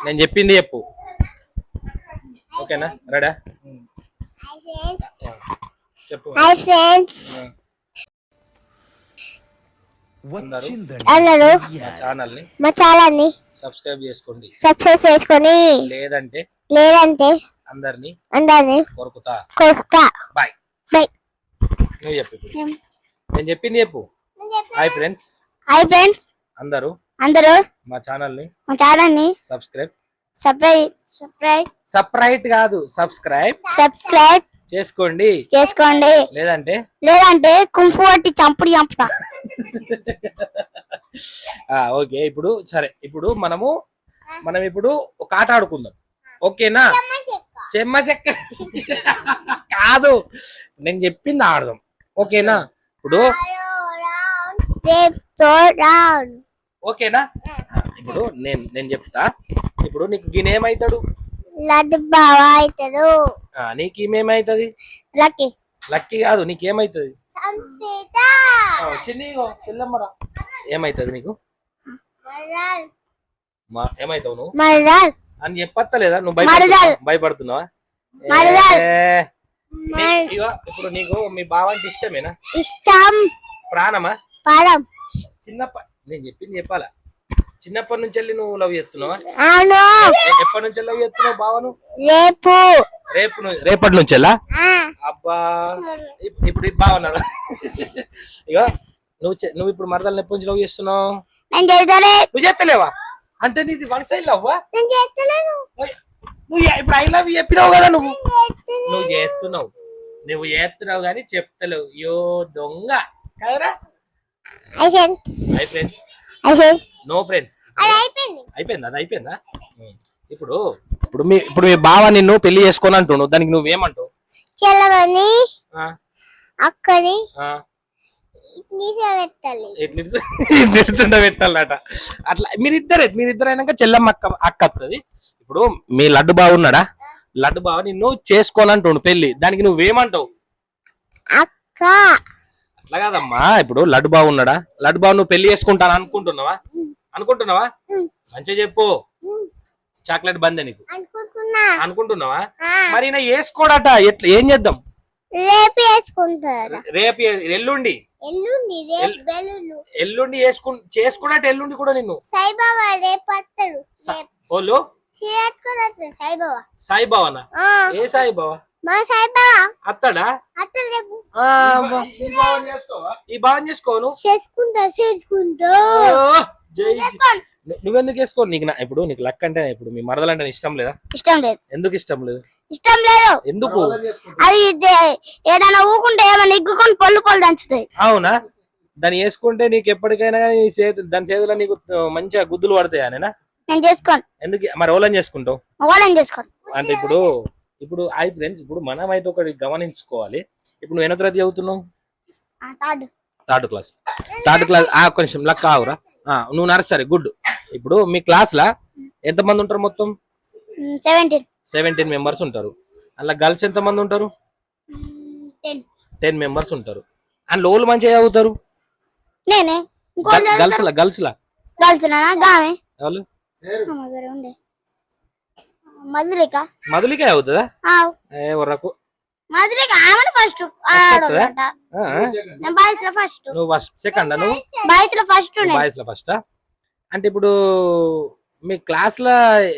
నేను చెప్పింది చెప్పు. ఓకేనా? రెడీ? చెప్పు. హాయ్ ఫ్రెండ్స్, అందరూ మా ఛానల్ ని సబ్స్క్రైబ్ చేసుకోండి. లేదంటే అందరినీ కోరుకుతా. బాయ్. బాయ్. నువ్వు చెప్పు. నేను చెప్పింది చెప్పు. హాయ్ ఫ్రెండ్స్, అందరూ మా ఛానల్ ని సబ్స్క్రైబ్ కాదు, సబ్స్క్రైబ్ చేసుకోండి. లేదంటే కుంఫు పట్టి చంపుతా. ఓకే, ఇప్పుడు సరే. ఇప్పుడు మనం ఇప్పుడు ఒక ఆట ఆడుకుందాం. ఓకేనా? చెమ్మ చెక్క కాదు, నేను చెప్పింది ఆడదాం. ఓకేనా? ఇప్పుడు ఓకేనా? ఇప్పుడు నేను చెప్తా. ఇప్పుడు నీకు గినేమైతాడు? లడ్డు బావా అవుతాడు. నీకు ఈమెమైతుంది? లక్కీ కాదు, నీకేమైతుంది? చిన్నమ్మరా ఏమైతుంది నీకు? ఏమైతావు నువ్వు అని చెప్పలేదా? నువ్వు భయపడుతున్నావా? ఇప్పుడు నీకు మీ బావ అంటే ఇష్టమేనా? ప్రాణమా? నేను చెప్పింది చెప్పాలా? చిన్నప్పటి నుంచి వెళ్ళి నువ్వు లవ్ చేస్తున్నావా? ఎప్పటి నుంచి లవ్ చేస్తున్నావు బావను? రేపటి నుంచి వెళ్ళా? అబ్బా, ఇప్పుడు బావన్నాడు. ఇక నువ్వు ఇప్పుడు మరదలు ఎప్పటి నుంచి లవ్ చేస్తున్నావు? నువ్వు చేస్తలేవా? అంటే నీది వన్ సైడ్ లవ్వా? నువ్వు ఇప్పుడు ఐ లవ్ చెప్పినావు కదా. నువ్వు చేస్తున్నావు కానీ చెప్తలేవు. యో దొంగ కదరా. Hi friends, no friends. అయిపోయిందా? అది అయిపోయిందా? ఇప్పుడు మీ బావ నిన్ను పెళ్లి చేసుకొని అంటున్నావు, దానికి నువ్వేమంటావు? అక్కని పెట్టాలట. అట్లా మీరిద్దరు అయినాక చెల్లమ్మ అక్క వస్తుంది. ఇప్పుడు మీ లడ్డు బావ ఉన్నాడా? లడ్డు బావ నిన్ను చేసుకోనంటుండు పెళ్లి, దానికి నువ్వేమంటావు? అక్క అట్లా కాదమ్మా. ఇప్పుడు లడ్డు బావ ఉన్నాడా? లడ్డు బావ నువ్వు పెళ్లి చేసుకుంటాను అనుకుంటున్నావా? మంచిగా చెప్పు. చాక్లెట్ బందే నీకు అనుకుంటున్నావా? మరి నా వేసుకోడట. ఎట్లా ఏం చేద్దాం? రేపు ఎల్లుండి చేసుకున్నట్టు ఎల్లుండి కూడా నిన్ను వాళ్ళు సాయిబాబానా? ఏ సాయిబాబా? అత్తడా? ఈ భావం చేసుకోను. నువ్వెందుకు వేసుకో? ఇప్పుడు నీకు లక్ అంటే ఇప్పుడు మీ మరదలంటే ఇష్టం లేదా? ఎందుకు ఇష్టం లేదు? ఎందుకు? అది ఏదైనా ఊకుంటే ఏమైనా ఇగ్గుకొని పొల్లు దంచుతాయి. అవునా? దాన్ని వేసుకుంటే నీకు ఎప్పటికైనా దాని చేతిలో నీకు మంచిగా గుద్దులు పడతాయా? నేను చేసుకోను. ఎందుకు మరి? ఓలని చేసుకుంటావు అంటే ఇప్పుడు ఐ ఫ్రెండ్స్, ఇప్పుడు మనం అయితే ఒకటి గమనించుకోవాలి. ఇప్పుడు నువ్వు ఎన్నో తరగతి చదువుతున్నావు? Third class. ఒక్క నిమిషం, లక్ ఆవురా. నువ్వు నర్సరీ. గుడ్. ఇప్పుడు మీ క్లాస్ లా ఎంత మంది ఉంటారు? మొత్తం 17 మెంబర్స్ ఉంటారు. అలా గర్ల్స్ ఎంత మంది ఉంటారు? 10 మెంబర్స్ ఉంటారు. అండ్ లోలు మంచిగా చదువుతారు. గర్ల్స్ లా ఎవరు? మధులిక అవుతుందా? నువ్వు సెకండ్? బాయ్స్ లో ఫస్ట్. అంటే ఇప్పుడు మీ క్లాస్ లో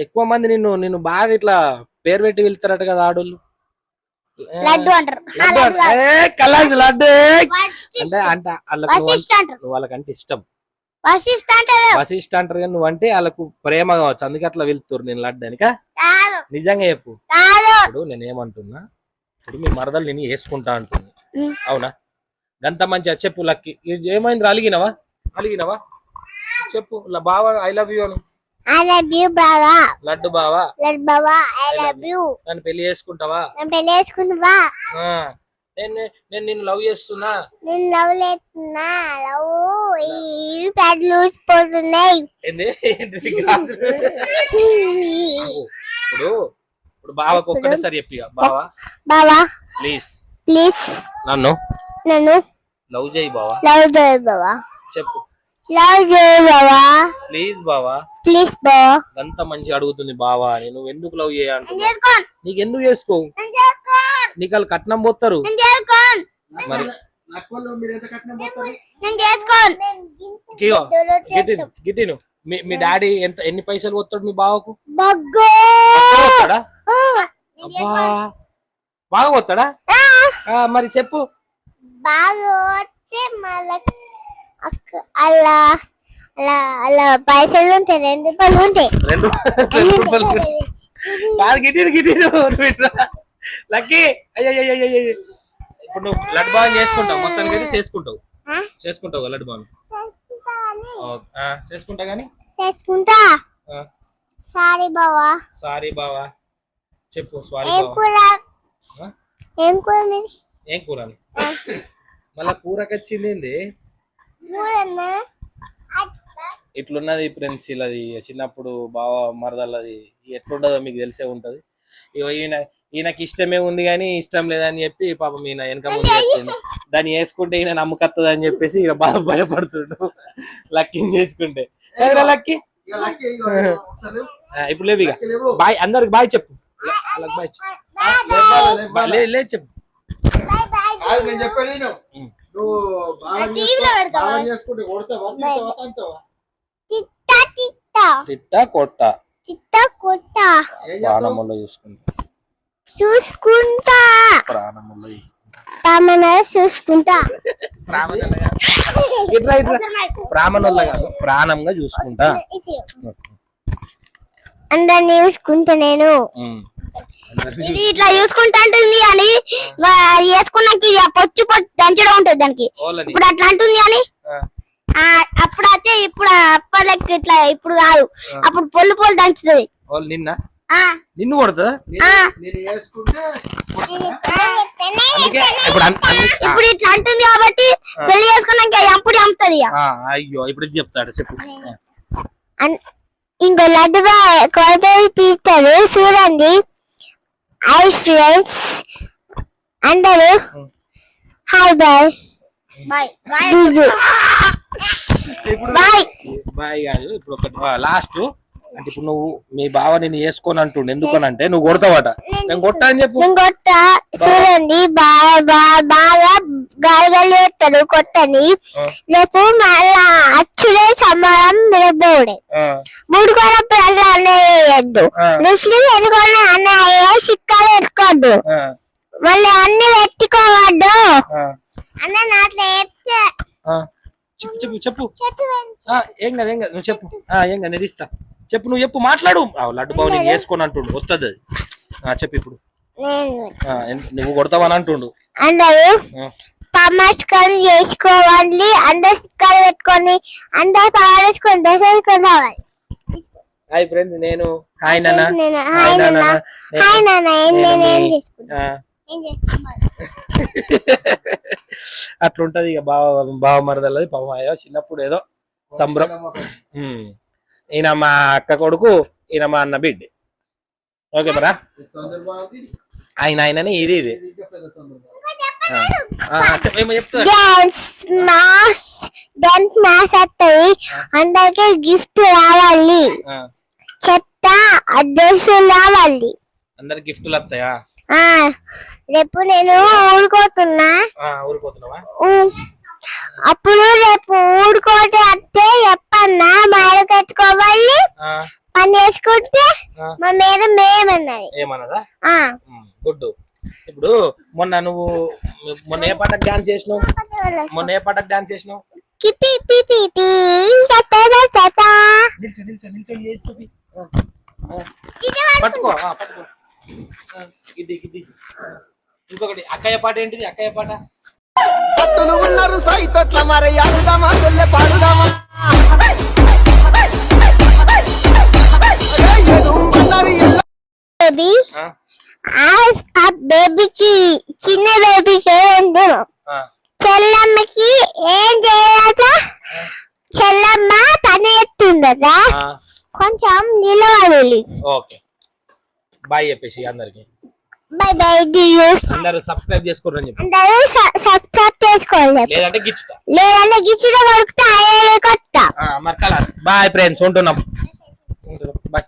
ఎక్కువ మంది నిన్ను బాగా ఇట్లా పేరు పెట్టి వెళ్తారట కదా ఆడోళ్ళు? లడ్డు అంటారు. లడ్డు అంటే వాళ్ళకంటే ఇష్టం. వశిష్ఠ అంటారు కానీ నువ్వంటే వాళ్ళకు ప్రేమ కావచ్చు, అందుకే అట్లా వెళ్తారు నేను లడ్డు అనిక. నిజంగా చెప్పు. ఇప్పుడు నేనేమంటున్నా, ఇప్పుడు మీ మరదలు నేను వేసుకుంటా అంటుంది. అవునా? గంత మంచిగా చెప్పు. లక్కి ఏమైంది? అలిగినవా? చెప్పు. బావా ఐ లవ్ యూ అని. లడ్డు బావా నన్ను పెళ్లి చేసుకుంటావా? నేను నిన్ను లవ్ చేస్తున్నా. ఇప్పుడు బావకు ఒక్కటేసారి చెప్పి, బావా ప్లీజ్ నన్ను లవ్ చేయి బావా. చెప్పు. లవ్ యూ బావా. ప్లీజ్ బావా. ప్లీజ్ బావా. అంత మంచి అడుగుతుంది బావా అని. నువ్వు ఎందుకు లవ్ చేయాలంటున్నావు? చేసుకోను. నీకు ఎందుకు చేసుకోవు? నీకు వాళ్ళు కట్నం పోతారు నేను చేసుకోను. మరి. నేను చేసుకోను. ఇగో, గిట్టిను మీ డాడీ ఎన్ని పైసలు పోతాడు మీ బావకు? బగ్గో. పోతాడా? అబ్బా, బాగా పోతాడా? మరి చెప్పు. బాగా వస్తే మళ్ళీ అలా అలా అలా పైసలు ఉంటాయి, 2 రూపాయలు ఉంటాయి. 2 రూపాయలు కాదు. గిట్టిను లక్కీ. అయ్యయ్య, ఇప్పుడు నువ్వు లడ్డు బాగా చేసుకుంటావు, మొత్తానికి అయితే చేసుకుంటావు లడ్డు బాగా. చేసుకుంటా గానీ చేసుకుంటా. సారీ బావా. సారీ బావా. చెప్పు సారీ ఏం బావా. కూర? ఏం కూర మీది? ఏం కూర? మళ్ళా కూరకొచ్చింది ఏంది? ఇట్లున్నది ఫ్రెండ్స్. ఇలాది చిన్నప్పుడు బావ మరదల్లది ఎట్లుండదో మీకు తెలిసే ఉంటది. ఇగో ఈయనకి ఇష్టమే ఉంది కానీ ఇష్టం లేదని చెప్పి పాపం ఈయన వెనక ముందు చెప్తుండు. దాన్ని వేసుకుంటే ఈయన నమ్మకత్తది అని చెప్పేసి ఇక బాగా భయపడుతుండు లక్కీని చేసుకుంటే. లక్కీ ఇప్పుడు లేవు ఇక. బాయ్ అందరికి బాయ్ చెప్పు. బాయ్ లేదు చెప్పు. నేను చెప్పాడు నువ్వు తిట్టా కొట్టా ప్రాణములో చూసుకుంటా. చూసుకుంటా. ప్రాణంలో కాదు, ప్రాణంగా చూసుకుంటా. అందరినీ చూసుకుంటా నేను. ఇది ఇట్లా చూసుకుంటా అంటుంది అని వేసుకున్నాక పొచ్చు పొచ్చు దంచడం ఉంటది దానికి. ఇప్పుడు అట్లా అంటుంది అని అప్పుడైతే ఇప్పుడు అప్పలకి ఇట్లా ఇప్పుడు కాదు, అప్పుడు పొల్లు పొల్లు దంచుతుంది. నిన్ను కొడుతుందా? ఇప్పుడు ఇట్లా అంటుంది కాబట్టి పెళ్లి చేసుకున్నాక అప్పుడు అమ్ముతుంది. అయ్యో ఇప్పుడు చెప్తాడు చెప్పు. ఇంకో లడ్డు కొరత తీస్తారు చూడండి. హాయ్ ఫ్రెండ్స్ అందరూ. Hi bye. బాయ్ కాదు. ఇప్పుడు ఒక లాస్ట్ అంటే ఇప్పుడు నువ్వు మీ బావ నేను వేసుకొని అంటుండు ఎందుకనంటే నువ్వు కొడతావట. నేను కొట్టా అని చెప్పు. నేను కొట్టా చూడండి. బాగా గాలి వేస్తాడు కొట్టని. రేపు మళ్ళా అచ్చుడే సమానం మిరబోడే 3 కోలప్పుడు అట్లా అన్నయ్యద్దు. ముస్లిం ఎదుకొని అన్నయ్య చిక్కాలు ఎత్తుకోవద్దు, మళ్ళీ అన్ని పెట్టుకోవద్దు అన్న. నాట్లో చెప్పు ఏం కదా నువ్వు చెప్పు. ఏం కదా నేను ఇస్తా చెప్పు. నువ్వు చెప్పు, మాట్లాడు. లడ్డు బాబు నేను వేసుకొని అంటుండు వస్తుంది అది. చెప్పు ఇప్పుడు. నువ్వు కొడతావని అంటుండు. అందరూ పమ్మస్కారం చేసుకోవాలి, అందరు సిక్కాలు పెట్టుకొని అందరు పాడేసుకొని దశకొని రావాలి. Hi friends. నేను హాయ్ నాన్న. హాయ్ నాన్న. హాయ్ నాన్న. ఏం చేసుకుంటా అట్లుంటది ఇక బావ మరదల్లది. పాపం చిన్నప్పుడు ఏదో సంబరం. ఈయన మా అక్క కొడుకు, ఈయన మా అన్న బిడ్డ. ఓకే మరా ఆయననే ఇది అందరికి గిఫ్ట్ రావాలి, చెత్త అడ్రస్సులు రావాలి. అందరికి గిఫ్ట్లు వస్తాయా? రేపు నేను ఊరుకోతున్నావా? అప్పుడు రేపు ఊరుకోతే వస్తే చెప్పన్నా మాడకట్టుకోవాలి. పని చేసుకుంటే మా మేడం ఏమన్నదా? గుడ్. ఇప్పుడు మొన్న ఏ పాటకు డాన్స్ చేసినావు? పట్టుకో. ఇంకొకటి అక్కయ్య పాట ఏంటిది? అక్కయ్య పాట పట్టులు ఉన్నారు సైతొట్ల మరి ఆడుదామా చెల్లె పాడుదామా బేబీకి చిన్న బేబీకి చెల్లమ్మకి ఏం చేయాల? చెల్లమ్మ తన ఎత్తుండదా కొంచెం నిలవాలి. ఓకే బాయ్ చెప్పేసి అందరికి. బై బై యూస్ అందరూ సబ్స్క్రైబ్ చేసుకోరని చెప్పి అందరూ సబ్స్క్రైబ్ చేసుకోవాలి లేదంటే గిచ్చుతా లేదంటే గిచ్చిలో కొడుకుతా కొత్త మరి కలాస్ బాయ్ ఫ్రెండ్స్ ఉంటున్నాం బాయ్